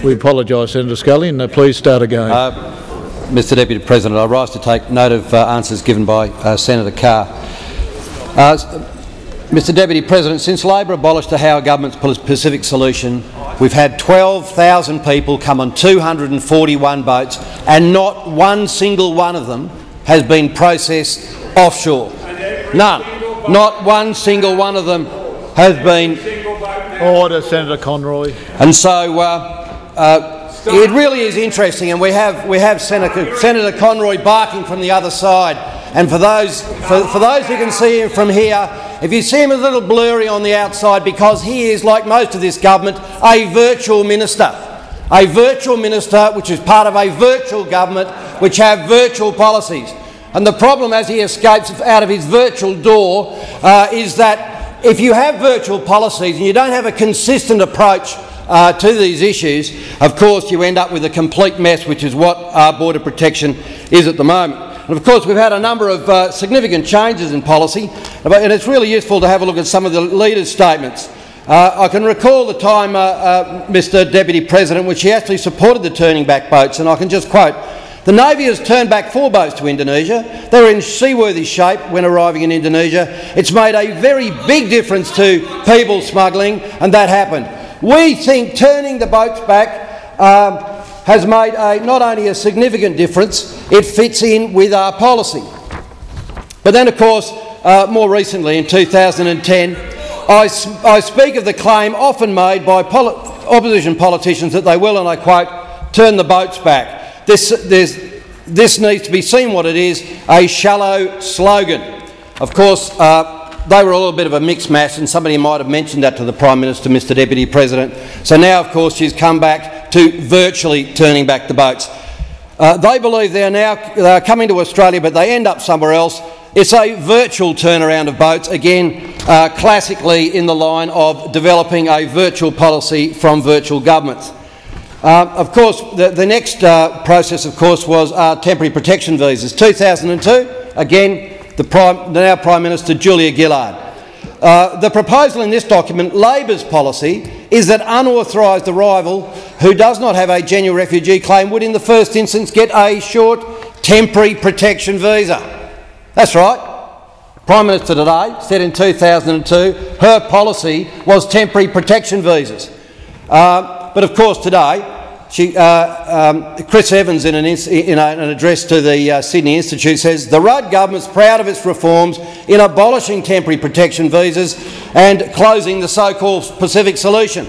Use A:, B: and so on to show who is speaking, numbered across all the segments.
A: We apologise, Senator Scullion. Please start again.
B: Mr Deputy President, I rise to take note of answers given by Senator Carr. Mr Deputy President, since Labor abolished the Howard government's Pacific solution, we've had 12,000 people come on 241 boats, and not one single one of them has been processed offshore. None. Not one single one of them has been.
A: Order, Senator Conroy.
B: And so it really is interesting, and we have Senator Conroy barking from the other side. And for those who can see him from here, if you see him a little blurry on the outside, because he is, like most of this government, a virtual minister. A virtual minister which is part of a virtual government which have virtual policies. And the problem as he escapes out of his virtual door is that if you have virtual policies and you don't have a consistent approach to these issues, of course you end up with a complete mess, which is what our border protection is at the moment. And of course we've had a number of significant changes in policy, and it's really useful to have a look at some of the leaders' statements. I can recall the time, Mr Deputy President, which he actually supported the turning back boats, and I can just quote: "The Navy has turned back 4 boats to Indonesia. They're in seaworthy shape when arriving in Indonesia. It's made a very big difference to people smuggling, and that happened." We think turning the boats back has made not only a significant difference, it fits in with our policy. But then, of course, more recently in 2010, I speak of the claim often made by opposition politicians that they will, and I quote, "turn the boats back." This needs to be seen what it is, a shallow slogan. Of course, they were a little bit of a mixed mash, and somebody might have mentioned that to the Prime Minister, Mr Deputy President. So now, of course, she's come back to virtually turning back the boats. They believe they're coming to Australia, but they end up somewhere else. It's a virtual turnaround of boats, again, classically in the line of developing a virtual policy from virtual governments. Of course, the next process, of course, was temporary protection visas. 2002, again, the now Prime Minister Julia Gillard. The proposal in this document, Labor's policy, is that unauthorised arrival who does not have a genuine refugee claim would in the first instance get a short temporary protection visa. That's right. Prime Minister today said in 2002 her policy was temporary protection visas. But of course today, Chris Evans in an address to the Sydney Institute says the Rudd government's proud of its reforms in abolishing temporary protection visas and closing the so-called Pacific solution.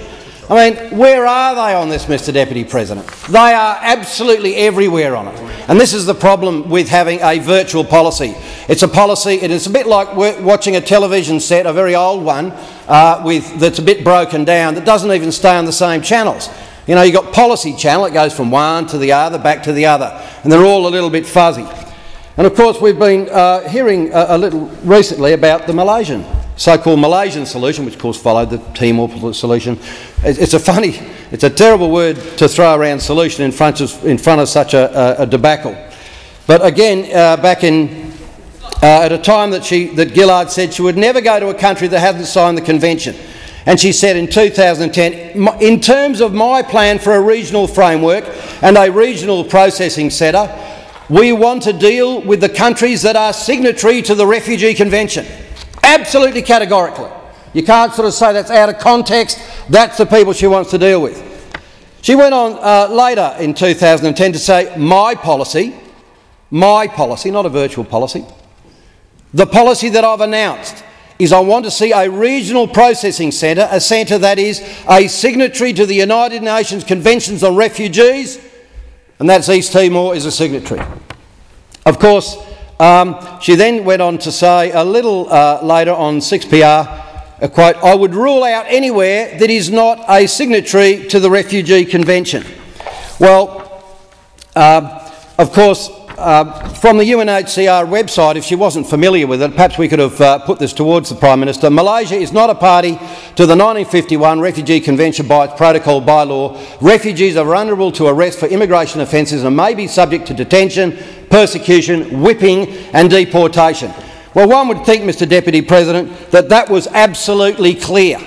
B: I mean, where are they on this, Mr Deputy President? They are absolutely everywhere on it. And this is the problem with having a virtual policy. It's a policy, and it's a bit like watching a television set, a very old one, that's a bit broken down, that doesn't even stay on the same channels. You know, you've got policy channel, it goes from one to the other, back to the other, and they're all a little bit fuzzy. And of course we've been hearing a little recently about the so-called Malaysian solution, which of course followed the Timor solution. It's a terrible word to throw around, solution, in front of such a debacle. But again, back in at a time that Gillard said she would never go to a country that hasn't signed the convention. And she said in 2010, in terms of my plan for a regional framework and a regional processing centre, we want to deal with the countries that are signatory to the Refugee Convention. Absolutely categorically. You can't sort of say that's out of context. That's the people she wants to deal with. She went on later in 2010 to say, my policy, not a virtual policy, the policy that I've announced is I want to see a regional processing centre, a centre that is a signatory to the United Nations Conventions on Refugees, and that's East Timor is a signatory. Of course, she then went on to say a little later on 6PR, a quote, I would rule out anywhere that is not a signatory to the Refugee Convention. Well, of course, from the UNHCR website, if she wasn't familiar with it, perhaps we could have put this towards the Prime Minister. Malaysia is not a party to the 1951 Refugee Convention by its protocol by law. Refugees are vulnerable to arrest for immigration offences and may be subject to detention, persecution, whipping and deportation. Well, one would think, Mr Deputy President, that that was absolutely clear.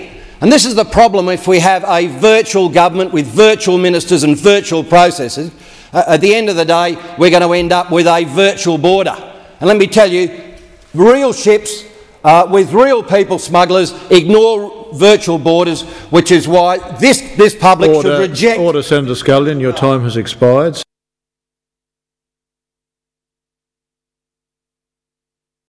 B: And this is the problem if we have a virtual government with virtual ministers and virtual processes. At the end of the day, we're going to end up with a virtual border. And let me tell you, real ships with real people smugglers ignore virtual borders, which is why this public should reject...
A: Order, Senator Scullion, your time has expired.